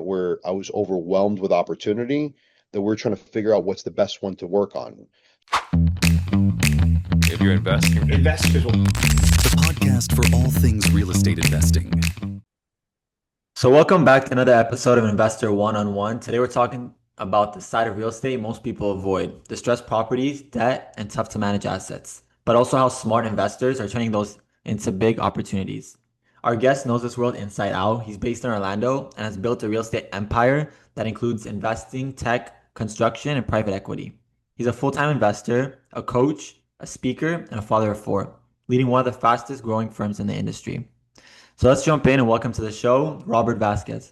where I was overwhelmed with opportunity that we're trying to figure out what's the best one to work on. If you're investing, investors will. The podcast for all things real estate investing. So welcome back to another episode of Investor One-on-One. Today we're talking about the side of real estate most people avoid: distressed properties, debt, and tough to manage assets, but also how smart investors are turning those into big opportunities. Our guest knows this world inside out. He's based in Orlando and has built a real estate empire that includes investing, tech, construction, and private equity. He's a full-time investor, a coach, a speaker, and a father of four, leading one of the fastest growing firms in the industry. So let's jump in and welcome to the show, Robert Vazquez.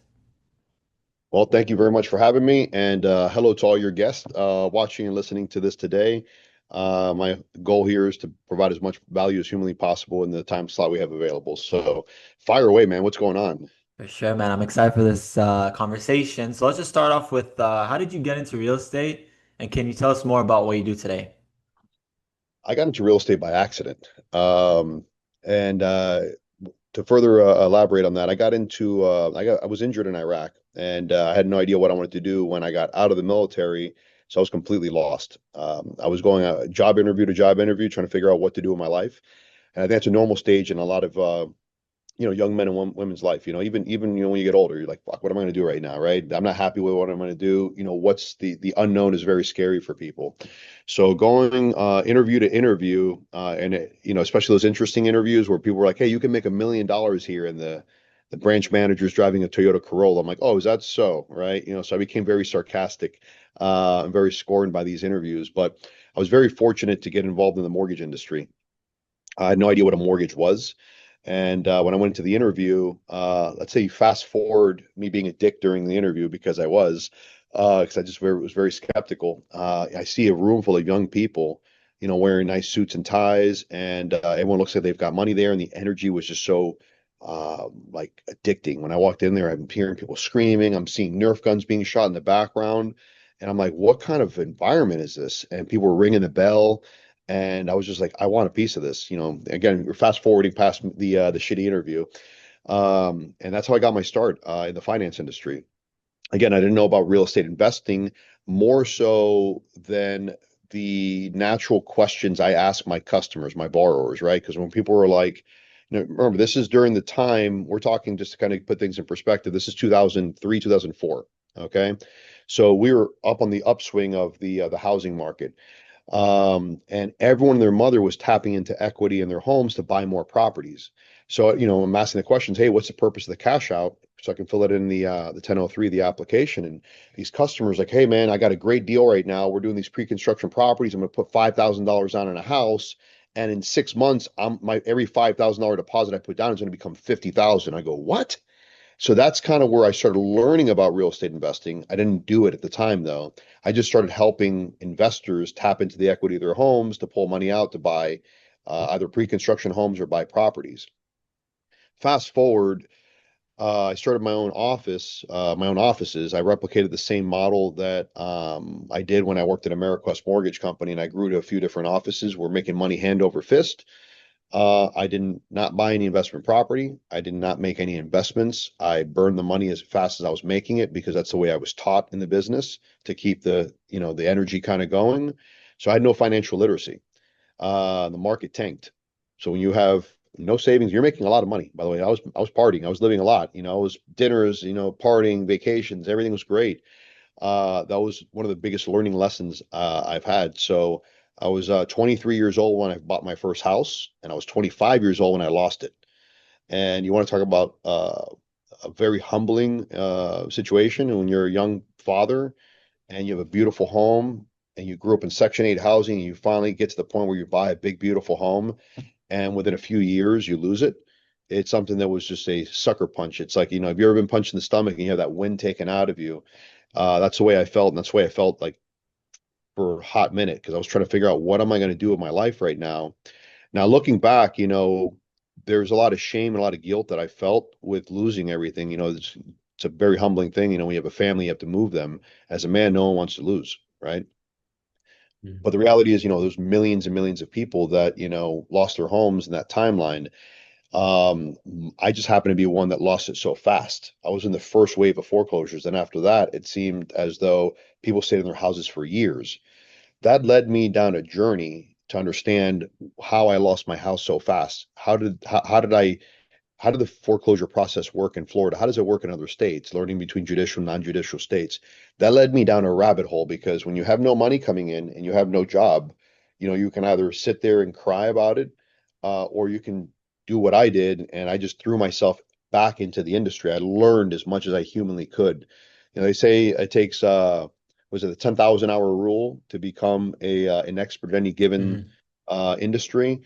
Well, thank you very much for having me, and hello to all your guests watching and listening to this today. My goal here is to provide as much value as humanly possible in the time slot we have available. So fire away, man. What's going on? For sure, man. I'm excited for this conversation. So let's just start off with how did you get into real estate? And can you tell us more about what you do today? I got into real estate by accident. And to further elaborate on that, I was injured in Iraq, and I had no idea what I wanted to do when I got out of the military. So I was completely lost. I was going job interview to job interview, trying to figure out what to do in my life. And I think that's a normal stage in a lot of young men and women's life. Even when you get older, you're like, fuck, what am I going to do right now? Right? I'm not happy with what I'm going to do. What's the unknown is very scary for people. So going interview to interview, especially those interesting interviews where people were like, hey, you can make $1 million here, and the branch manager's driving a Toyota Corolla. I'm like, oh, is that so? Right? So I became very sarcastic and very scorned by these interviews. But I was very fortunate to get involved in the mortgage industry. I had no idea what a mortgage was. And when I went into the interview, let's say you fast forward me being a dick during the interview, because I was, because I just was very skeptical. I see a room full of young people, wearing nice suits and ties, and everyone looks like they've got money there, and the energy was just so like addicting. When I walked in there, I'm hearing people screaming, I'm seeing Nerf guns being shot in the background, and I'm like, what kind of environment is this? And people were ringing the bell. And I was just like, I want a piece of this. Again, we're fast forwarding past the shitty interview. And that's how I got my start in the finance industry. Again, I didn't know about real estate investing more so than the natural questions I ask my customers, my borrowers, right? Because when people were like, remember, this is during the time we're talking, just to kind of put things in perspective. This is 2003, 2004. Okay. So we were up on the upswing of the housing market. And everyone and their mother was tapping into equity in their homes to buy more properties. So, I'm asking the questions, hey, what's the purpose of the cash out? So I can fill it in the 1003, the application. And these customers like, hey, man, I got a great deal right now. We're doing these pre-construction properties. I'm going to put $5,000 down in a house. And in 6 months, every $5,000 deposit I put down is going to become 50,000. I go, what? So that's kind of where I started learning about real estate investing. I didn't do it at the time, though. I just started helping investors tap into the equity of their homes to pull money out to buy either pre-construction homes or buy properties. Fast forward, I started my own offices. I replicated the same model that I did when I worked at AmeriQuest Mortgage Company, and I grew to a few different offices. We're making money hand over fist. I did not buy any investment property. I did not make any investments. I burned the money as fast as I was making it, because that's the way I was taught in the business, to keep the energy kind of going. So I had no financial literacy. The market tanked. So when you have no savings, you're making a lot of money. By the way, I was partying. I was living a lot. It was dinners, partying, vacations. Everything was great. That was one of the biggest learning lessons I've had. So I was 23 years old when I bought my first house, and I was 25 years old when I lost it. And you want to talk about a very humbling situation. And when you're a young father and you have a beautiful home and you grew up in Section 8 housing, and you finally get to the point where you buy a big, beautiful home, and within a few years you lose it. It's something that was just a sucker punch. It's like, have you ever been punched in the stomach and you have that wind taken out of you? That's the way I felt. And that's the way I felt like for a hot minute, because I was trying to figure out, what am I going to do with my life right now? Now, looking back, there's a lot of shame and a lot of guilt that I felt with losing everything. It's a very humbling thing. When you have a family, you have to move them. As a man, no one wants to lose, right? Mhm. But the reality is, there's millions and millions of people that, lost their homes in that timeline. Um, I just happened to be one that lost it so fast. I was in the first wave of foreclosures. And after that, it seemed as though people stayed in their houses for years. That led me down a journey to understand how I lost my house so fast. How did the foreclosure process work in Florida? How does it work in other states? Learning between judicial and non-judicial states. That led me down a rabbit hole because when you have no money coming in and you have no job, you can either sit there and cry about it, or you can do what I did, and I just threw myself back into the industry. I learned as much as I humanly could. They say it takes was it the 10,000 hour rule to become an expert in any given Mhm. industry.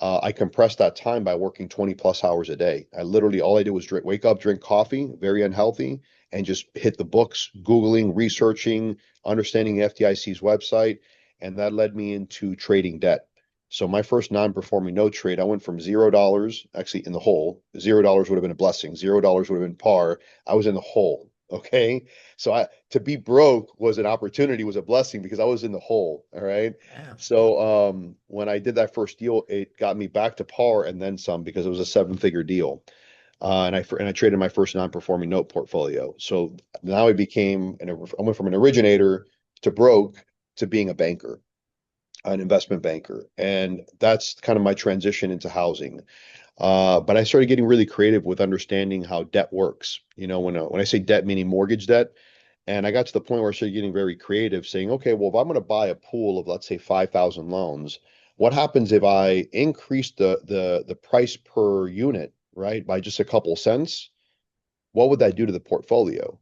I compressed that time by working 20 plus hours a day. All I did was wake up, drink coffee, very unhealthy, and just hit the books, Googling, researching, understanding the FDIC's website. And that led me into trading debt. So my first non-performing note trade, I went from $0, actually in the hole. $0 would have been a blessing. $0 would have been par. I was in the hole. Okay. To be broke was an opportunity, was a blessing because I was in the hole. All right. Damn. So when I did that first deal, it got me back to par and then some because it was a seven-figure deal. And I traded my first non-performing note portfolio. So now I went from an originator to broke to being a banker, an investment banker, and that's kind of my transition into housing. But I started getting really creative with understanding how debt works. When I say debt, meaning mortgage debt. And I got to the point where I started getting very creative, saying, okay, well, if I'm going to buy a pool of, let's say, 5,000 loans, what happens if I increase the price per unit, right, by just a couple cents? What would that do to the portfolio?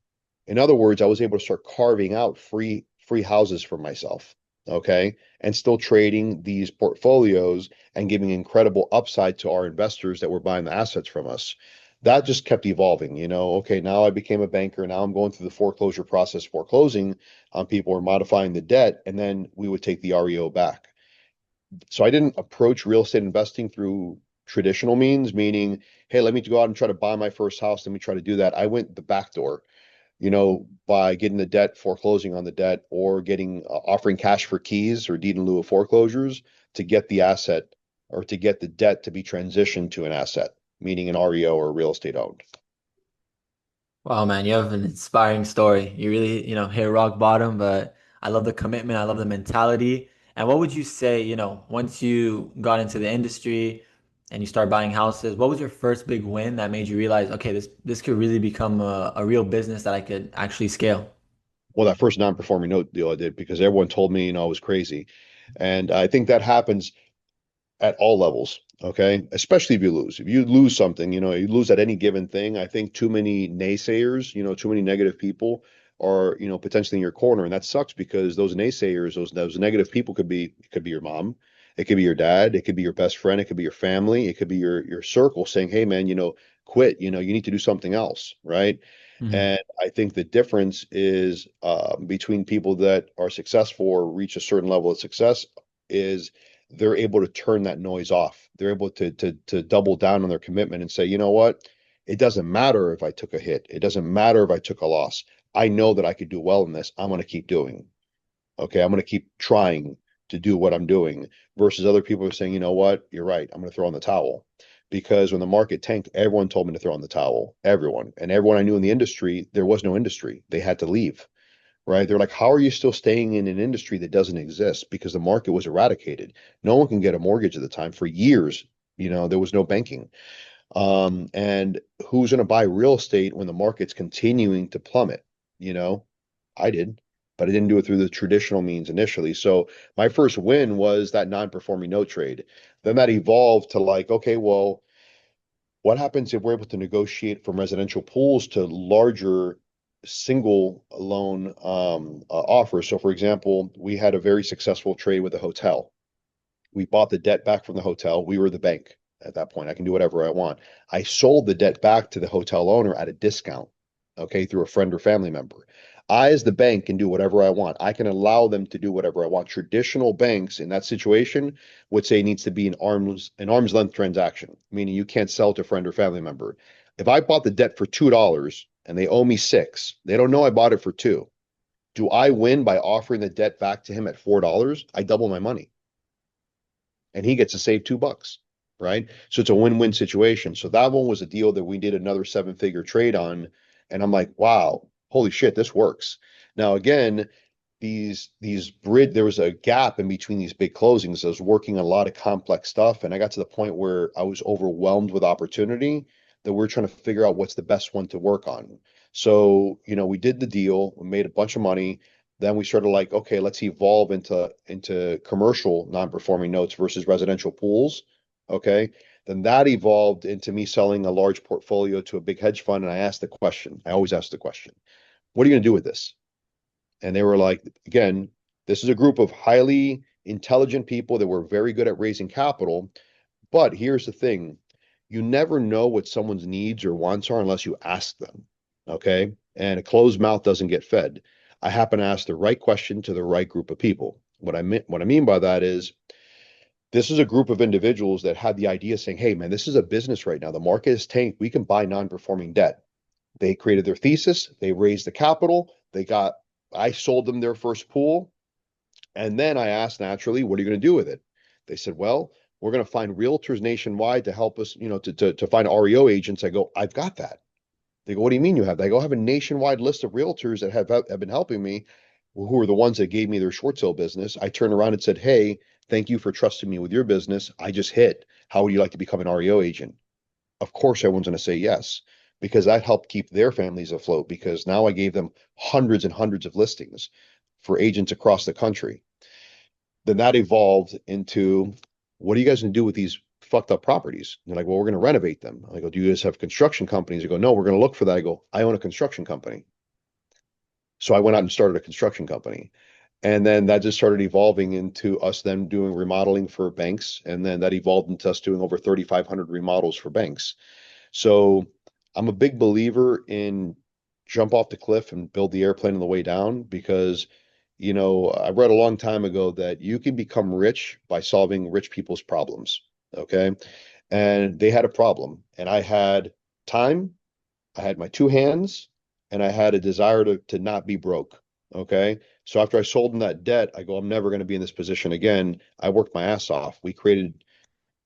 In other words, I was able to start carving out free houses for myself, okay, and still trading these portfolios and giving incredible upside to our investors that were buying the assets from us. That just kept evolving. Okay, now I became a banker. Now I'm going through the foreclosure process, foreclosing on people or modifying the debt, and then we would take the REO back. So I didn't approach real estate investing through traditional means, meaning, hey, let me go out and try to buy my first house. Let me try to do that. I went the back door, by getting the debt, foreclosing on the debt, or getting offering cash for keys or deed in lieu of foreclosures to get the asset or to get the debt to be transitioned to an asset, meaning an REO or real estate owned. Wow, man, you have an inspiring story. You really, hit rock bottom, but I love the commitment. I love the mentality. And what would you say, once you got into the industry and you start buying houses, what was your first big win that made you realize, okay, this could really become a real business that I could actually scale? Well, that first non-performing note deal I did because everyone told me, I was crazy. And I think that happens at all levels. Okay. Especially if you lose. If you lose something, you lose at any given thing. I think too many naysayers, too many negative people are, potentially in your corner. And that sucks because those naysayers, those negative people it could be your mom, it could be your dad, it could be your best friend, it could be your family, it could be your circle saying, hey man, quit, you need to do something else. Right. Mhm. And I think the difference is between people that are successful or reach a certain level of success is they're able to turn that noise off. They're able to double down on their commitment and say, you know what? It doesn't matter if I took a hit. It doesn't matter if I took a loss. I know that I could do well in this. I'm going to keep doing. Okay, I'm going to keep trying to do what I'm doing versus other people are saying, you know what? You're right. I'm going to throw in the towel. Because when the market tanked, everyone told me to throw in the towel. Everyone. And everyone I knew in the industry, there was no industry. They had to leave, right? They're like, how are you still staying in an industry that doesn't exist? Because the market was eradicated. No one can get a mortgage at the time for years. There was no banking. And who's going to buy real estate when the market's continuing to plummet? You know, I did, but I didn't do it through the traditional means initially. So my first win was that non-performing note trade. Then that evolved to like, okay, well, what happens if we're able to negotiate from residential pools to larger single loan offers? So, for example, we had a very successful trade with a hotel. We bought the debt back from the hotel. We were the bank at that point. I can do whatever I want. I sold the debt back to the hotel owner at a discount, okay, through a friend or family member. I, as the bank, can do whatever I want. I can allow them to do whatever I want. Traditional banks in that situation would say it needs to be an arm's length transaction, meaning you can't sell to a friend or family member. If I bought the debt for $2 and they owe me six, they don't know I bought it for two. Do I win by offering the debt back to him at $4? I double my money and he gets to save $2. right? So it's a win-win situation. So that one was a deal that we did another seven-figure trade on. And I'm like, wow, holy shit, this works. Now, again, these bridge there was a gap in between these big closings. I was working on a lot of complex stuff, and I got to the point where I was overwhelmed with opportunity that we're trying to figure out what's the best one to work on. So, we did the deal, we made a bunch of money. Then we started like, okay, let's evolve into commercial non-performing notes versus residential pools. Okay. Then that evolved into me selling a large portfolio to a big hedge fund. And I asked the question, I always ask the question, what are you going to do with this? And they were like, again, this is a group of highly intelligent people that were very good at raising capital. But here's the thing, you never know what someone's needs or wants are unless you ask them. Okay. And a closed mouth doesn't get fed. I happen to ask the right question to the right group of people. What I mean by that is this is a group of individuals that had the idea saying, hey, man, this is a business right now. The market is tanked. We can buy non-performing debt. They created their thesis. They raised the capital. I sold them their first pool. And then I asked naturally, what are you going to do with it? They said, well, we're going to find realtors nationwide to help us, to find REO agents. I go, I've got that. They go, what do you mean you have that? I go, I have a nationwide list of realtors that have been helping me, who are the ones that gave me their short sale business. I turned around and said, hey, thank you for trusting me with your business. I just hit. How would you like to become an REO agent? Of course, everyone's going to say yes, because that helped keep their families afloat. Because now I gave them hundreds and hundreds of listings for agents across the country. Then that evolved into, what are you guys going to do with these fucked up properties? And they're like, well, we're going to renovate them. I go, do you guys have construction companies? They go, no, we're going to look for that. I go, I own a construction company. So I went out and started a construction company. And then that just started evolving into us then doing remodeling for banks. And then that evolved into us doing over 3,500 remodels for banks. So I'm a big believer in jump off the cliff and build the airplane on the way down, because, I read a long time ago that you can become rich by solving rich people's problems. Okay. And they had a problem, and I had time, I had my two hands, and I had a desire to not be broke. Okay. So after I sold them that debt, I go, I'm never going to be in this position again. I worked my ass off. We created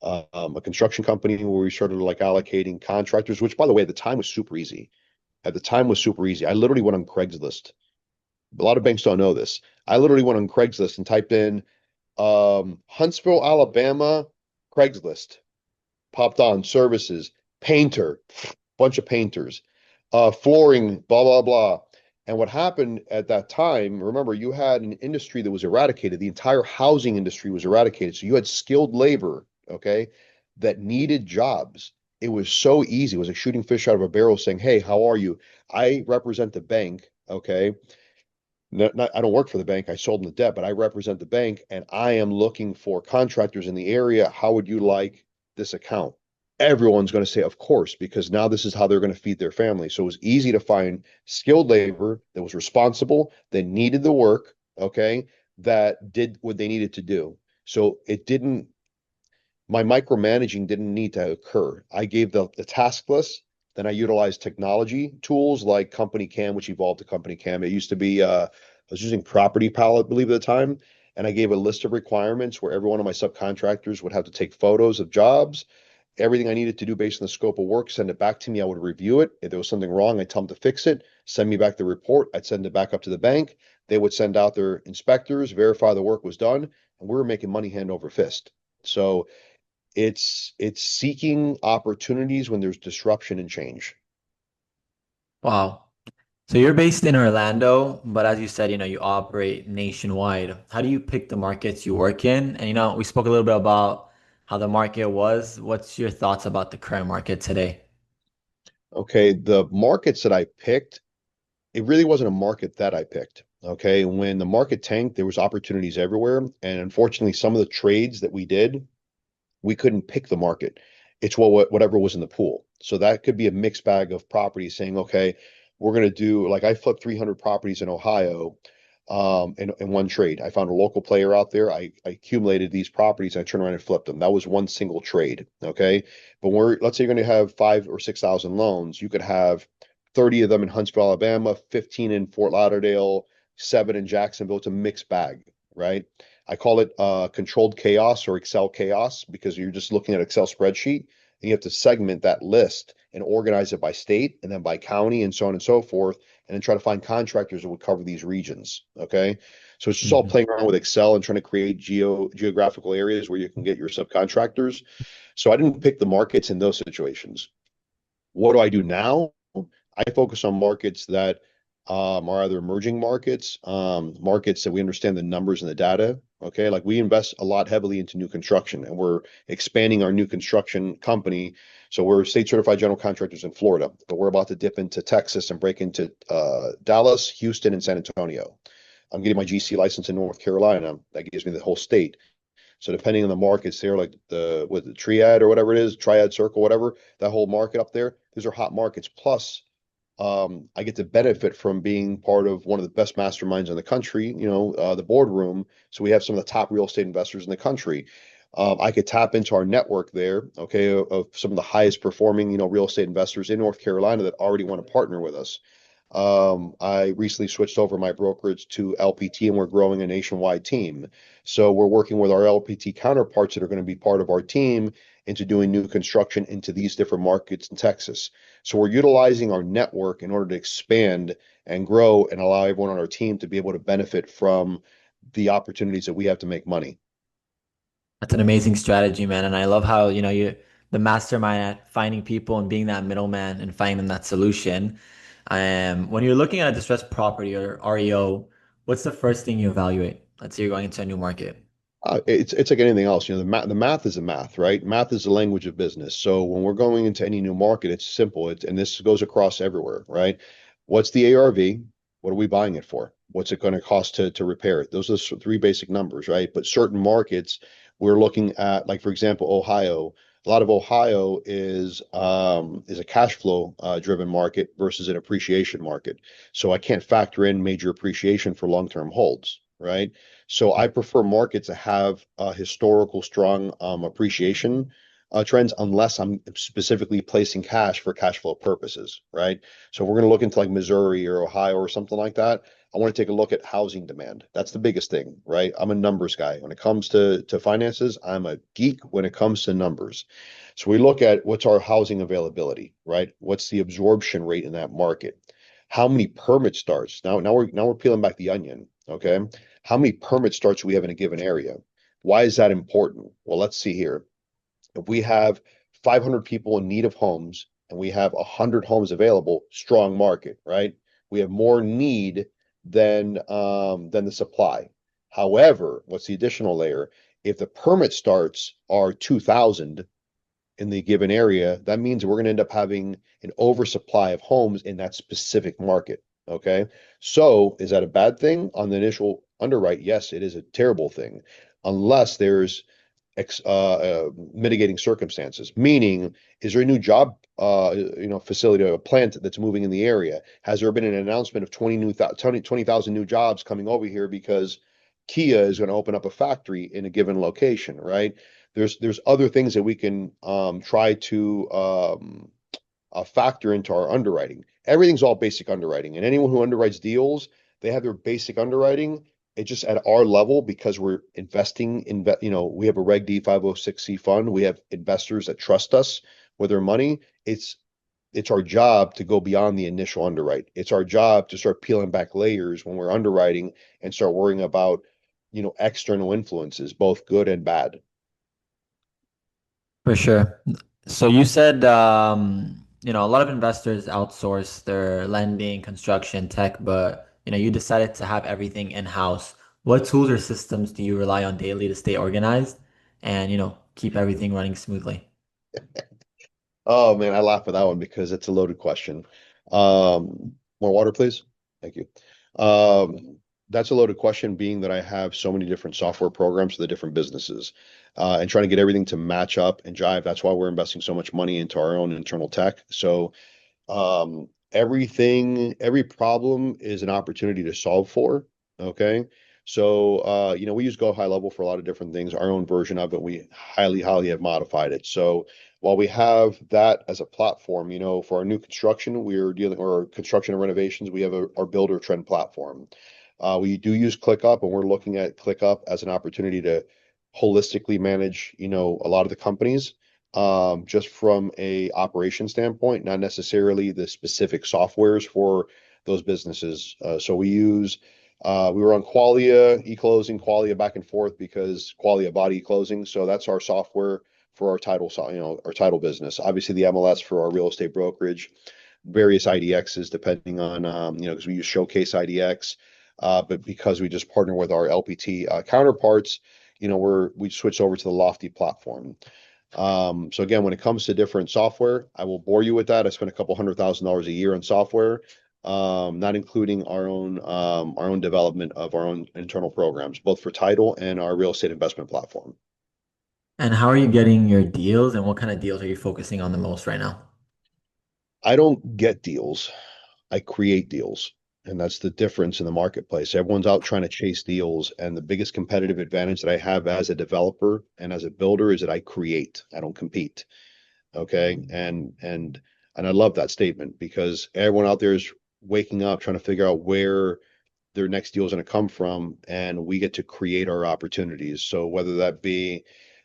a construction company where we started like allocating contractors, which by the way, at the time was super easy. At the time was super easy. I literally went on Craigslist. A lot of banks don't know this. I literally went on Craigslist and typed in Huntsville, Alabama, Craigslist. Popped on services, painter, bunch of painters, flooring, blah, blah, blah. And what happened at that time, remember, you had an industry that was eradicated. The entire housing industry was eradicated. So you had skilled labor, okay, that needed jobs. It was so easy. It was like shooting fish out of a barrel saying, hey, how are you? I represent the bank, okay? I don't work for the bank. I sold them the debt, but I represent the bank, and I am looking for contractors in the area. How would you like this account? Everyone's going to say, of course, because now this is how they're going to feed their family. So it was easy to find skilled labor that was responsible, that needed the work, okay, that did what they needed to do. So my micromanaging didn't need to occur. I gave the task list. Then I utilized technology tools like Company Cam, which evolved to Company Cam. It used to be, I was using Property Pal, I believe, at the time. And I gave a list of requirements where every one of my subcontractors would have to take photos of jobs, everything I needed to do based on the scope of work, send it back to me. I would review it. If there was something wrong, I'd tell them to fix it, send me back the report. I'd send it back up to the bank. They would send out their inspectors, verify the work was done, and we were making money hand over fist. So it's seeking opportunities when there's disruption and change. Wow. So you're based in Orlando, but as you said, you operate nationwide. How do you pick the markets you work in? And we spoke a little bit about how the market was. What's your thoughts about the current market today? Okay, the markets that I picked, it really wasn't a market that I picked. Okay, when the market tanked, there was opportunities everywhere, and unfortunately, some of the trades that we did, we couldn't pick the market. It's whatever was in the pool. So that could be a mixed bag of properties saying, okay, we're going to do, like I flipped 300 properties in Ohio in one trade. I found a local player out there. I accumulated these properties. And I turned around and flipped them. That was one single trade. Okay. But let's say you're going to have 5,000 or 6,000 loans. You could have 30 of them in Huntsville, Alabama, 15 in Fort Lauderdale, 7 in Jacksonville. It's a mixed bag, right? I call it controlled chaos or Excel chaos because you're just looking at Excel spreadsheet and you have to segment that list and organize it by state and then by county and so on and so forth, and then try to find contractors that would cover these regions. Okay. So it's just all Mhm. playing around with Excel and trying to create geographical areas where you can get your subcontractors. So I didn't pick the markets in those situations. What do I do now? I focus on markets that are either emerging markets, markets that we understand the numbers and the data. Okay, like we invest a lot heavily into new construction, and we're expanding our new construction company. So we're state certified general contractors in Florida, but we're about to dip into Texas and break into Dallas, Houston, and San Antonio. I'm getting my GC license in North Carolina. That gives me the whole state. So depending on the markets there, like the triad or whatever it is, triad circle, whatever, that whole market up there, these are hot markets. Plus, I get to benefit from being part of one of the best masterminds in the country, the boardroom. So we have some of the top real estate investors in the country. I could tap into our network there, okay, of some of the highest performing, real estate investors in North Carolina that already want to partner with us. I recently switched over my brokerage to LPT and we're growing a nationwide team. So we're working with our LPT counterparts that are going to be part of our team into doing new construction into these different markets in Texas. So we're utilizing our network in order to expand and grow and allow everyone on our team to be able to benefit from the opportunities that we have to make money. That's an amazing strategy, man. And I love how, you're the mastermind at finding people and being that middleman and finding them that solution. When you're looking at a distressed property or REO, what's the first thing you evaluate? Let's say you're going into a new market. It's like anything else. The math is the math, right? Math is the language of business. So when we're going into any new market, it's simple. And this goes across everywhere, right? What's the ARV? What are we buying it for? What's it going to cost to repair it? Those are the three basic numbers, right? But certain markets, we're looking at, like for example, Ohio. A lot of Ohio is a cash flow driven market versus an appreciation market. So I can't factor in major appreciation for long-term holds, right? So I prefer markets that have historical strong appreciation trends unless I'm specifically placing cash for cash flow purposes, right? So we're going to look into like Missouri or Ohio or something like that. I want to take a look at housing demand. That's the biggest thing, right? I'm a numbers guy. When it comes to finances, I'm a geek when it comes to numbers. So we look at what's our housing availability, right? What's the absorption rate in that market? How many permit starts? Now we're peeling back the onion, okay? How many permit starts do we have in a given area? Why is that important? Well, let's see here. If we have 500 people in need of homes and we have 100 homes available, strong market, right? We have more need than the supply. However, what's the additional layer? If the permit starts are 2,000 in the given area, that means we're going to end up having an oversupply of homes in that specific market. Okay. So is that a bad thing on the initial underwrite? Yes, it is a terrible thing unless there's mitigating circumstances. Meaning, is there a new job, facility or a plant that's moving in the area? Has there been an announcement of 20,000 new jobs coming over here because Kia is going to open up a factory in a given location, right? There's other things that we can try to factor into our underwriting. Everything's all basic underwriting, and anyone who underwrites deals, they have their basic underwriting. It's just at our level because we're investing in, we have a Reg D 506C fund. We have investors that trust us with their money. It's our job to go beyond the initial underwrite. It's our job to start peeling back layers when we're underwriting and start worrying about, external influences, both good and bad. For sure. So you said, a lot of investors outsource their lending, construction, tech, but you decided to have everything in-house. What tools or systems do you rely on daily to stay organized and, keep everything running smoothly? Oh man, I laugh at that one because it's a loaded question. More water, please. Thank you. That's a loaded question, being that I have so many different software programs for the different businesses, and trying to get everything to match up and jive. That's why we're investing so much money into our own internal tech. So every problem is an opportunity to solve for. Okay. So, we use Go High Level for a lot of different things. Our own version of it, we highly, highly have modified it. So while we have that as a platform, for our new construction, or construction and renovations, we have our Builder Trend platform. We do use ClickUp, and we're looking at ClickUp as an opportunity to holistically manage, a lot of the companies, just from a operation standpoint, not necessarily the specific softwares for those businesses. We were on Qualia e-closing, Qualia back and forth because Qualia bought e-closing. So that's our software for our title, our title business. Obviously, the MLS for our real estate brokerage, various IDXs depending on, because we use Showcase IDX, but because we just partner with our LPT counterparts, we switched over to the Lofty platform. So again, when it comes to different software, I will bore you with that. I spend a couple $100,000 a year on software, not including our own development of our own internal programs, both for title and our real estate investment platform. And how are you getting your deals, and what kind of deals are you focusing on the most right now? I don't get deals. I create deals. And that's the difference in the marketplace. Everyone's out trying to chase deals. And the biggest competitive advantage that I have as a developer and as a builder is that I create. I don't compete. Okay. And I love that statement because everyone out there is waking up trying to figure out where their next deal is going to come from, and we get to create our opportunities. So whether that be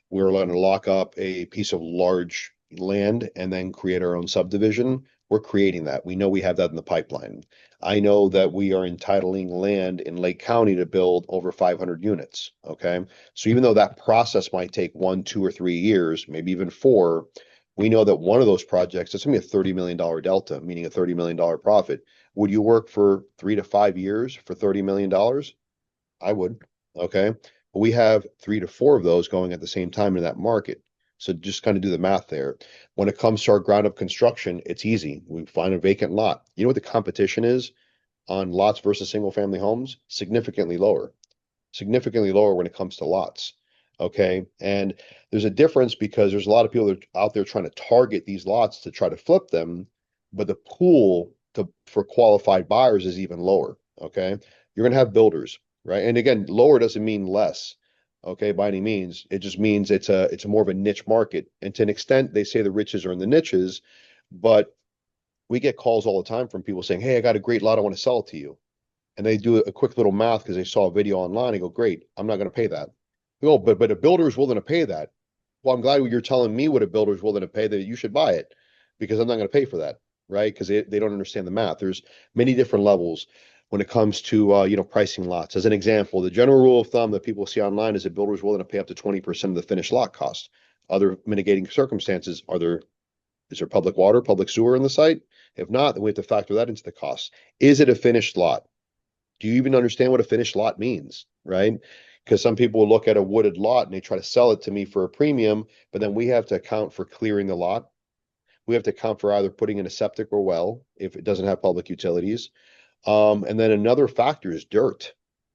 we're going to lock up a piece of large land and then create our own subdivision, we're creating that. We know we have that in the pipeline. I know that we are entitling land in Lake County to build over 500 units. Okay. So even though that process might take 1, 2, or 3 years, maybe even 4, we know that one of those projects, it's going to be a $30 million delta, meaning a $30 million profit. Would you work for 3 to 5 years for $30 million? I would. Okay. But we have 3 to 4 of those going at the same time in that market. So just kind of do the math there. When it comes to our ground up construction, it's easy. We find a vacant lot. You know what the competition is on lots versus single family homes? Significantly lower when it comes to lots. Okay. And there's a difference because there's a lot of people that are out there trying to target these lots to try to flip them, but the pool for qualified buyers is even lower. Okay. You're going to have builders, right? And again, lower doesn't mean less. Okay, by any means. It just means it's a more of a niche market. And to an extent, they say the riches are in the niches, but we get calls all the time from people saying, "Hey, I got a great lot. I want to sell it to you." And they do a quick little math because they saw a video online. I go, "Great, I'm not going to pay that." They go, but a builder is willing to pay that. Well, I'm glad you're telling me what a builder is willing to pay, that you should buy it, because I'm not going to pay for that, right? Because they don't understand the math. There's many different levels when it comes to pricing lots. As an example, the general rule of thumb that people see online is that builders willing to pay up to 20% of the finished lot cost. Other mitigating circumstances is there public water, public sewer in the site? If not, then we have to factor that into the cost. Is it a finished lot? Do you even understand what a finished lot means, right? Because some people will look at a wooded lot and they try to sell it to me for a premium, but then we have to account for clearing the lot. We have to account for either putting in a septic or well if it doesn't have public utilities. And then another factor is dirt.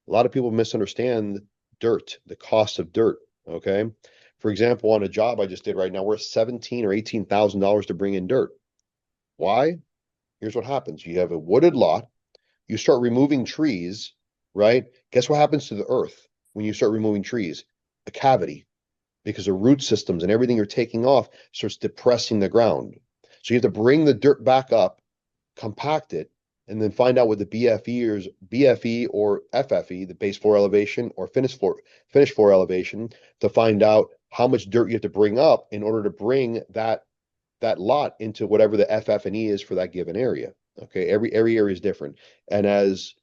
A lot of people misunderstand dirt, the cost of dirt. Okay. For example, on a job I just did right now, we're $17,000 or $18,000 to bring in dirt. Why? Here's what happens. You have a wooded lot, you start removing trees, right? Guess what happens to the earth when you start removing trees? A cavity, because the root systems and everything you're taking off starts depressing the ground. So you have to bring the dirt back up, compact it, and then find out what the BFE or FFE, the base floor elevation, or finished floor elevation, to find out how much dirt you have to bring up in order to bring that lot into whatever the FF and E is for that given area. Okay, every area is different, and as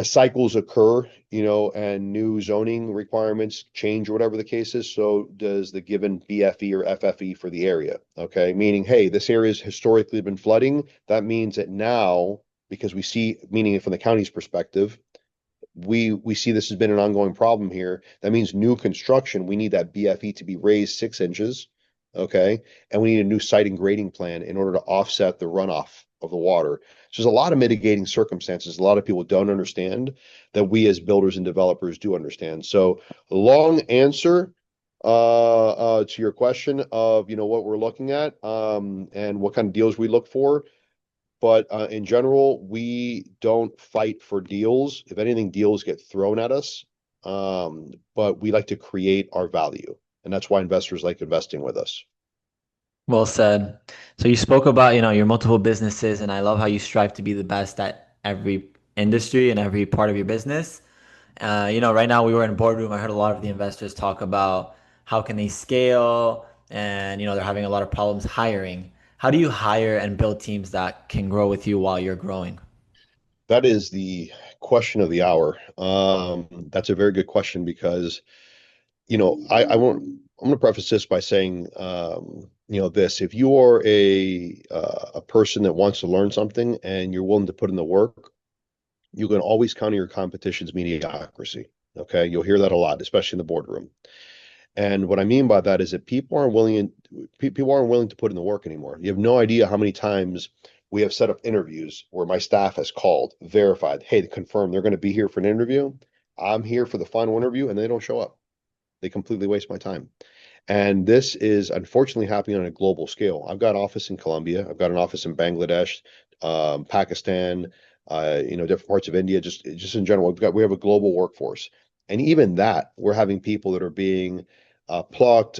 cycles occur, and new zoning requirements change or whatever the case is, so does the given BFE or FFE for the area. Okay, meaning, hey, this area has historically been flooding. That means that now, because we see, meaning it from the county's perspective, we see this has been an ongoing problem here. That means new construction, we need that BFE to be raised 6 inches. Okay, and we need a new site and grading plan in order to offset the runoff of the water. So there's a lot of mitigating circumstances a lot of people don't understand that we as builders and developers do understand. So long answer to your question of what we're looking at, and what kind of deals we look for. But in general, we don't fight for deals. If anything, deals get thrown at us. But we like to create our value. And that's why investors like investing with us. Well said. So you spoke about, your multiple businesses, and I love how you strive to be the best at industry and every part of your business. Right now we were in a boardroom. I heard a lot of the investors talk about how can they scale, and they're having a lot of problems hiring. How do you hire and build teams that can grow with you while you're growing? That is the question of the hour. That's a very good question because, I won't, I'm going to preface this by saying, this, if you are a person that wants to learn something and you're willing to put in the work, you can always counter your competition's mediocrity. Okay. You'll hear that a lot, especially in the boardroom. And what I mean by that is that people aren't willing to put in the work anymore. You have no idea how many times we have set up interviews where my staff has called, verified, hey, to confirm they're going to be here for an interview. I'm here for the final interview, and they don't show up. They completely waste my time. And this is unfortunately happening on a global scale. I've got an office in Colombia. I've got an office in Bangladesh, Pakistan, different parts of India. Just in general, we have a global workforce, and even that, we're having people that are being plucked.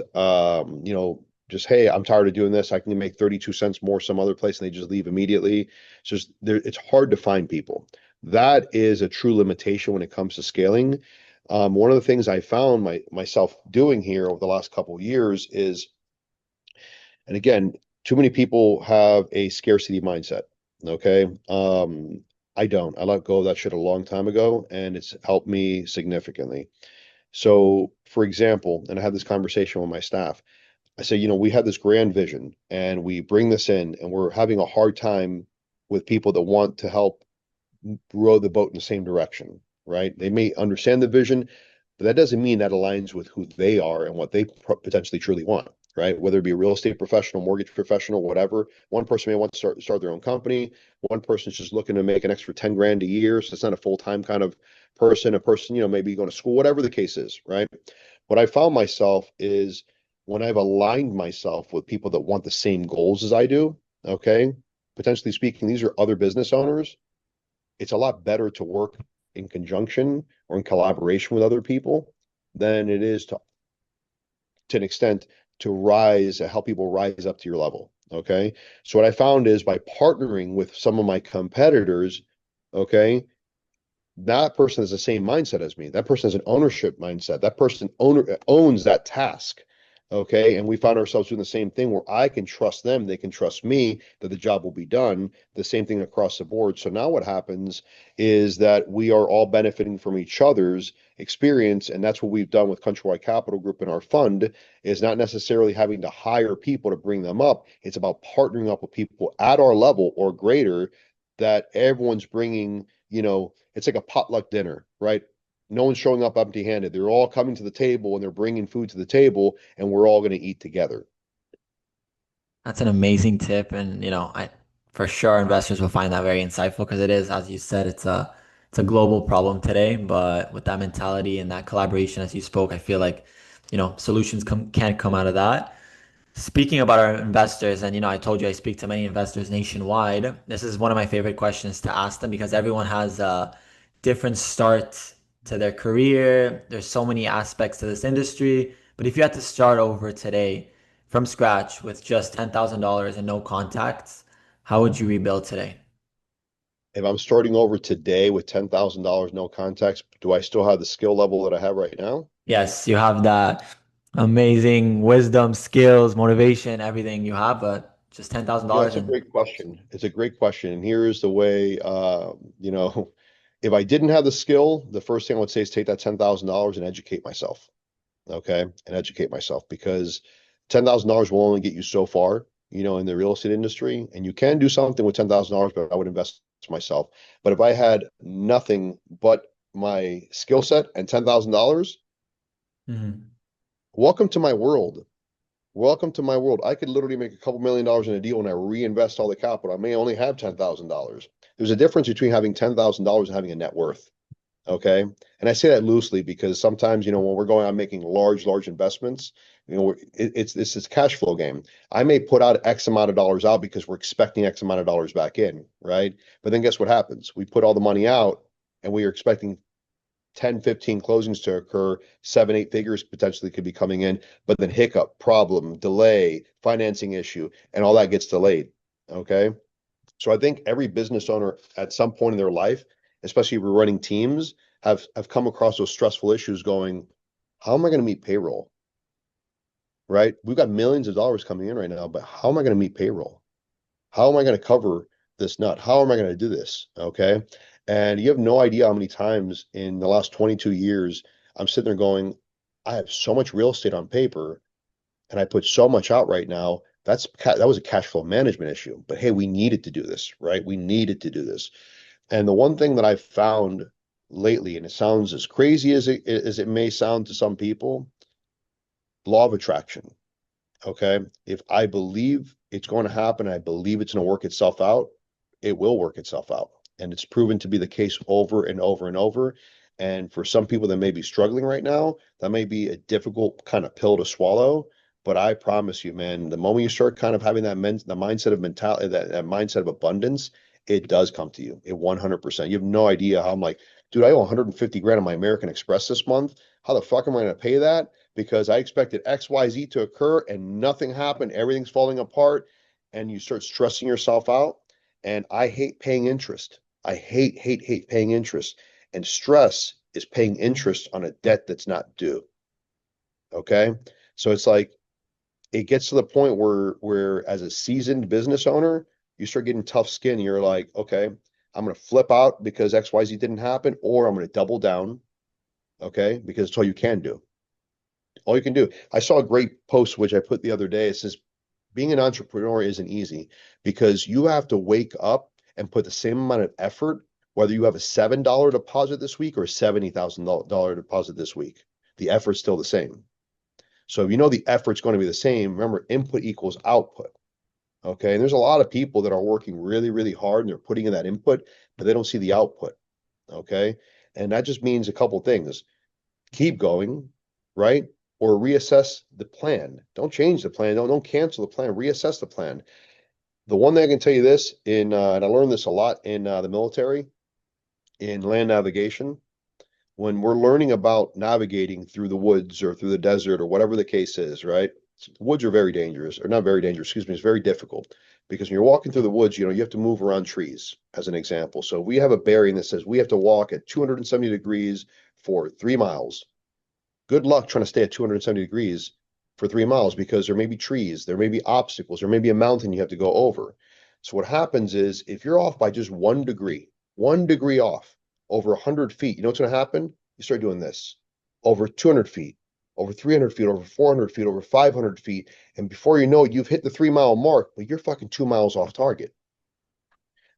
Just hey, I'm tired of doing this. I can make 32 cents more some other place, and they just leave immediately. It's hard to find people. That is a true limitation when it comes to scaling. One of the things I found myself doing here over the last couple of years is, and again, too many people have a scarcity mindset. Okay. I don't. I let go of that shit a long time ago, and it's helped me significantly. So, for example, and I had this conversation with my staff. I say, we had this grand vision, and we bring this in, and we're having a hard time with people that want to help row the boat in the same direction, right? They may understand the vision, but that doesn't mean that aligns with who they are and what they potentially truly want, right? Whether it be a real estate professional, mortgage professional, whatever. One person may want to start their own company. One person's just looking to make an extra 10 grand a year. So it's not a full-time kind of person, a person, maybe going to school, whatever the case is, right? What I found myself is when I've aligned myself with people that want the same goals as I do, okay, potentially speaking, these are other business owners. It's a lot better to work in conjunction or in collaboration with other people than it is to an extent to help people rise up to your level. Okay. So what I found is by partnering with some of my competitors, okay, that person has the same mindset as me. That person has an ownership mindset. That person owns that task. Okay. And we found ourselves doing the same thing where I can trust them, they can trust me that the job will be done. The same thing across the board. So now what happens is that we are all benefiting from each other's experience. And that's what we've done with Countrywide Capital Group in our fund, is not necessarily having to hire people to bring them up. It's about partnering up with people at our level or greater that everyone's bringing, it's like a potluck dinner, right? No one's showing up empty-handed. They're all coming to the table and they're bringing food to the table, and we're all going to eat together. That's an amazing tip, and I for sure investors will find that very insightful because it is, as you said, it's a global problem today. But with that mentality and that collaboration, as you spoke, I feel like solutions can come out of that. Speaking about our investors, and I told you I speak to many investors nationwide. This is one of my favorite questions to ask them because everyone has a different start to their career. There's so many aspects to this industry. But if you had to start over today from scratch with just $10,000 and no contacts, how would you rebuild today? If I'm starting over today with $10,000, no contacts, do I still have the skill level that I have right now? Yes, you have that amazing wisdom, skills, motivation, everything you have, but just Yeah, $10,000 it's a and great question. It's a great question. And here's the way, if I didn't have the skill, the first thing I would say is take that $10,000 and educate myself. Okay. And educate myself because $10,000 will only get you so far, in the real estate industry. And you can do something with $10,000, but I would invest myself. But if I had nothing but my skill set and $10,000, Mhm. welcome to my world. Welcome to my world. I could literally make a couple $1 million in a deal and I reinvest all the capital. I may only have $10,000. There's a difference between having $10,000 and having a net worth. Okay. And I say that loosely because sometimes, when we're going on making large investments, it's this cash flow game. I may put out X amount of dollars out because we're expecting X amount of dollars back in, right? But then guess what happens? We put all the money out and we are expecting 10, 15 closings to occur, 7, 8 figures potentially could be coming in, but then hiccup, problem, delay, financing issue, and all that gets delayed. Okay. So I think every business owner at some point in their life especially if we're running teams, have come across those stressful issues going, how am I going to meet payroll? Right? We've got millions of dollars coming in right now, but how am I going to meet payroll? How am I going to cover this nut? How am I going to do this? Okay. And you have no idea how many times in the last 22 years I'm sitting there going, I have so much real estate on paper and I put so much out right now. That was a cash flow management issue. But hey, we needed to do this, right? We needed to do this. And the one thing that I've found lately, and it sounds as crazy as it may sound to some people, law of attraction. Okay. If I believe it's going to happen, I believe it's going to work itself out, it will work itself out. And it's proven to be the case over and over and over. And for some people that may be struggling right now, that may be a difficult kind of pill to swallow. But I promise you, man, the moment you start kind of having the mindset of mentality, that mindset of abundance, it does come to you. It 100%. You have no idea how I'm like, dude, I owe 150 grand on my American Express this month. How the fuck am I going to pay that? Because I expected XYZ to occur and nothing happened. Everything's falling apart and you start stressing yourself out. And I hate paying interest. I hate paying interest. And stress is paying interest on a debt that's not due. Okay. So it's like it gets to the point where as a seasoned business owner, you start getting tough skin. You're like, okay, I'm going to flip out because XYZ didn't happen, or I'm going to double down. Okay. Because it's all you can do. All you can do. I saw a great post which I put the other day. It says being an entrepreneur isn't easy because you have to wake up and put the same amount of effort, whether you have a $7 deposit this week or a $70,000 deposit this week. The effort's still the same. So if you know the effort's going to be the same, remember input equals output. Okay. And there's a lot of people that are working really, really hard and they're putting in that input, but they don't see the output. Okay. And that just means a couple things. Keep going, right? Or reassess the plan. Don't change the plan. Don't cancel the plan. Reassess the plan. The one thing I can tell you this and I learned this a lot in the military, in land navigation, when we're learning about navigating through the woods or through the desert or whatever the case is, right? Woods are very dangerous, or not very dangerous, excuse me, it's very difficult because when you're walking through the woods, you have to move around trees, as an example. So we have a bearing that says we have to walk at 270 degrees for 3 miles. Good luck trying to stay at 270 degrees for 3 miles because there may be trees, there may be obstacles, there may be a mountain you have to go over. So what happens is if you're off by just 1 degree off over 100 feet, you know what's going to happen? You start doing this over 200 feet, over 300 feet, over 400 feet, over 500 feet. And before you know it, you've hit the 3 mile mark, but you're fucking 2 miles off target.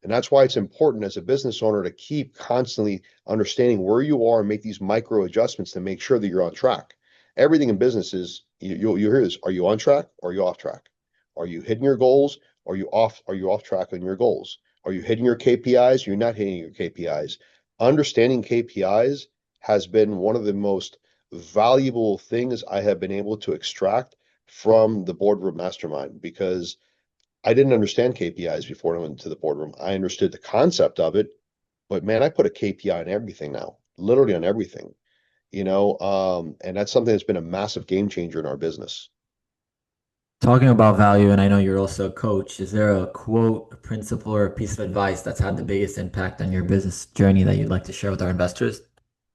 And that's why it's important as a business owner to keep constantly understanding where you are and make these micro adjustments to make sure that you're on track. Everything in business is you hear this: are you on track or are you off track? Are you hitting your goals? Or are you off track on your goals? Are you hitting your KPIs? You're not hitting your KPIs. Understanding KPIs has been one of the most valuable things I have been able to extract from the boardroom mastermind because I didn't understand KPIs before I went to the boardroom. I understood the concept of it, but man, I put a KPI on everything now, literally on everything, and that's something that's been a massive game changer in our business. Talking about value, and I know you're also a coach, is there a quote, a principle, or a piece of advice that's had the biggest impact on your business journey that you'd like to share with our investors?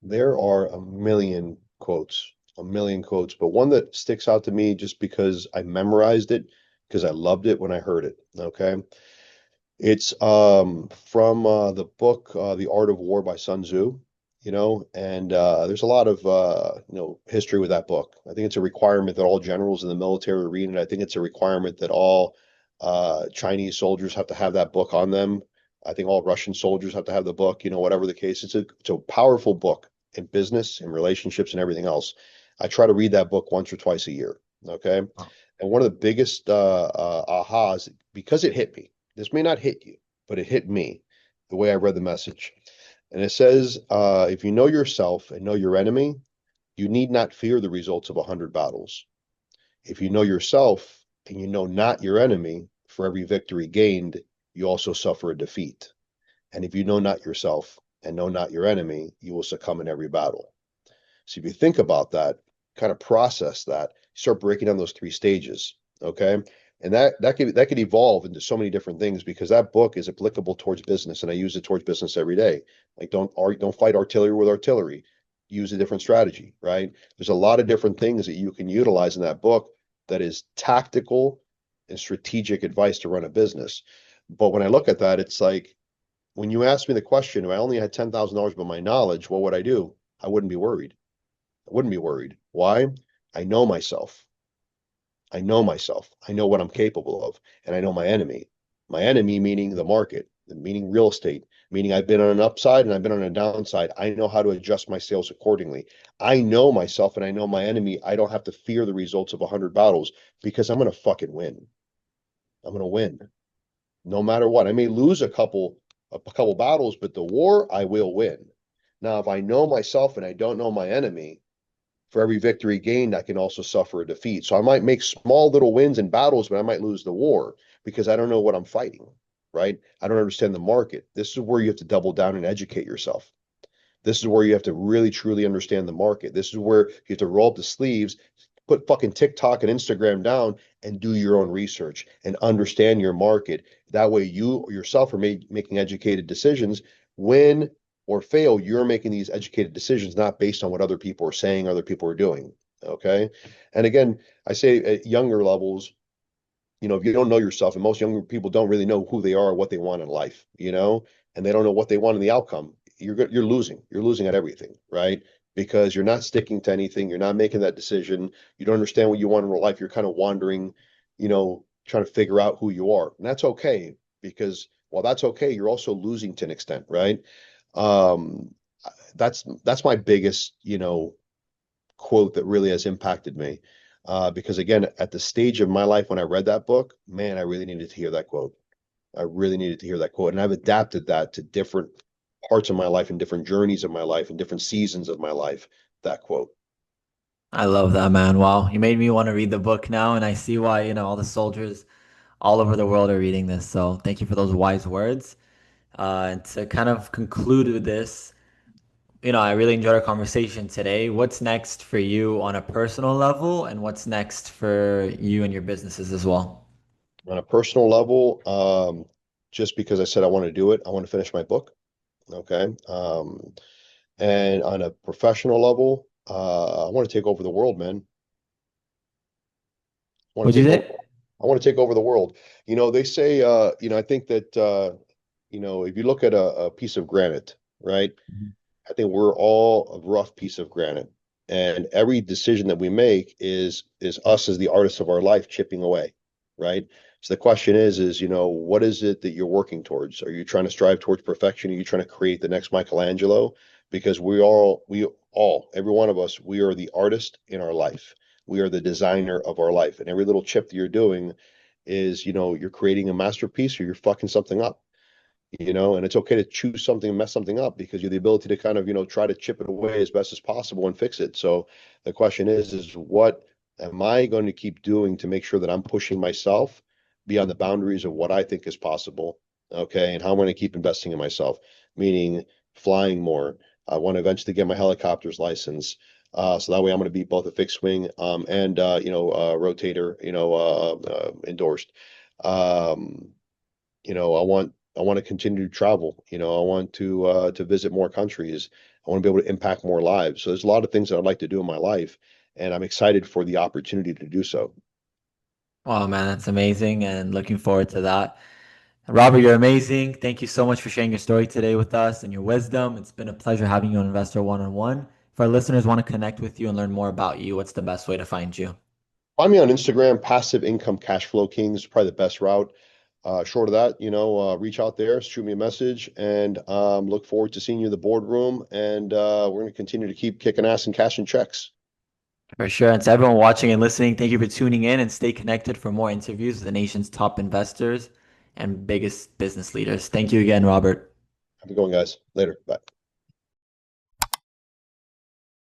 There are a million quotes, but one that sticks out to me just because I memorized it, because I loved it when I heard it. Okay. It's from the book The Art of War by Sun Tzu, and there's a lot of history with that book. I think it's a requirement that all generals in the military read, and I think it's a requirement that all Chinese soldiers have to have that book on them. I think all Russian soldiers have to have the book, whatever the case. It's a powerful book in business and relationships and everything else. I try to read that book once or twice a year. Okay. Wow. And one of the biggest ahas, because it hit me, this may not hit you, but it hit me the way I read the message. And it says, if you know yourself and know your enemy, you need not fear the results of 100 battles. If you know yourself and you know not your enemy, for every victory gained, you also suffer a defeat. And if you know not yourself and know not your enemy, you will succumb in every battle. So if you think about that, kind of process that, start breaking down those three stages. Okay. And that could evolve into so many different things because that book is applicable towards business, and I use it towards business every day. Like don't fight artillery with artillery. Use a different strategy, right? There's a lot of different things that you can utilize in that book that is tactical and strategic advice to run a business. But when I look at that, it's like when you ask me the question, if I only had $10,000 by my knowledge, what would I do? I wouldn't be worried. I wouldn't be worried. Why? I know myself. I know myself. I know what I'm capable of, and I know my enemy. My enemy meaning the market, meaning real estate, meaning I've been on an upside and I've been on a downside. I know how to adjust my sales accordingly. I know myself and I know my enemy. I don't have to fear the results of 100 battles because I'm going to fucking win. I'm going to win no matter what. I may lose a couple battles, but the war I will win. Now, if I know myself and I don't know my enemy, for every victory gained, I can also suffer a defeat. So I might make small little wins in battles, but I might lose the war because I don't know what I'm fighting, right? I don't understand the market. This is where you have to double down and educate yourself. This is where you have to really truly understand the market. This is where you have to roll up the sleeves, put fucking TikTok and Instagram down and do your own research and understand your market. That way you yourself are making educated decisions. Win or fail, you're making these educated decisions not based on what other people are saying, other people are doing. Okay. And again, I say at younger levels, if you don't know yourself, and most younger people don't really know who they are, what they want in life, and they don't know what they want in the outcome, you're losing. You're losing at everything, right? Because you're not sticking to anything, you're not making that decision, you don't understand what you want in real life, you're kind of wandering, trying to figure out who you are. And that's okay, because while that's okay, you're also losing to an extent, right? Um, that's my biggest, quote that really has impacted me. Because again, at the stage of my life when I read that book, man, I really needed to hear that quote. I really needed to hear that quote. And I've adapted that to different parts of my life and different journeys of my life and different seasons of my life. That quote. I love that, man. Wow. You made me want to read the book now, and I see why, all the soldiers all over the world are reading this. So thank you for those wise words. And to kind of conclude with this, I really enjoyed our conversation today. What's next for you on a personal level, and what's next for you and your businesses as well? On a personal level, just because I said I want to do it, I want to finish my book. Okay. And on a professional level, I want to take over the world, man. I want What'd to you take over. say? I want to take over the world. They say, I think that, if you look at a piece of granite, right? I think we're all a rough piece of granite, and every decision that we make is us as the artist of our life chipping away, right? So the question is, what is it that you're working towards? Are you trying to strive towards perfection? Are you trying to create the next Michelangelo? Because we all, every one of us, we are the artist in our life. We are the designer of our life, and every little chip that you're doing is, you're creating a masterpiece or you're fucking something up. And it's okay to choose something and mess something up because you have the ability to kind of, try to chip it away as best as possible and fix it. So the question is what am I going to keep doing to make sure that I'm pushing myself beyond the boundaries of what I think is possible? Okay. And how I'm going to keep investing in myself, meaning flying more. I want to eventually get my helicopter's license. So that way I'm going to be both a fixed wing and rotator, endorsed. Um, I want to continue to travel. I want to visit more countries. I want to be able to impact more lives. So there's a lot of things that I'd like to do in my life, and I'm excited for the opportunity to do so. Oh man, that's amazing, and looking forward to that. Robert, you're amazing. Thank you so much for sharing your story today with us and your wisdom. It's been a pleasure having you on Investor One-on-One. If our listeners want to connect with you and learn more about you, what's the best way to find you? Find me on Instagram, Passive Income Cash Flow Kings is probably the best route. Short of that, reach out there, shoot me a message, and look forward to seeing you in the boardroom. And we're going to continue to keep kicking ass and cashing checks. For sure. And to everyone watching and listening, thank you for tuning in, and stay connected for more interviews with the nation's top investors and biggest business leaders. Thank you again, Robert. Have a good one, guys. Later. Bye.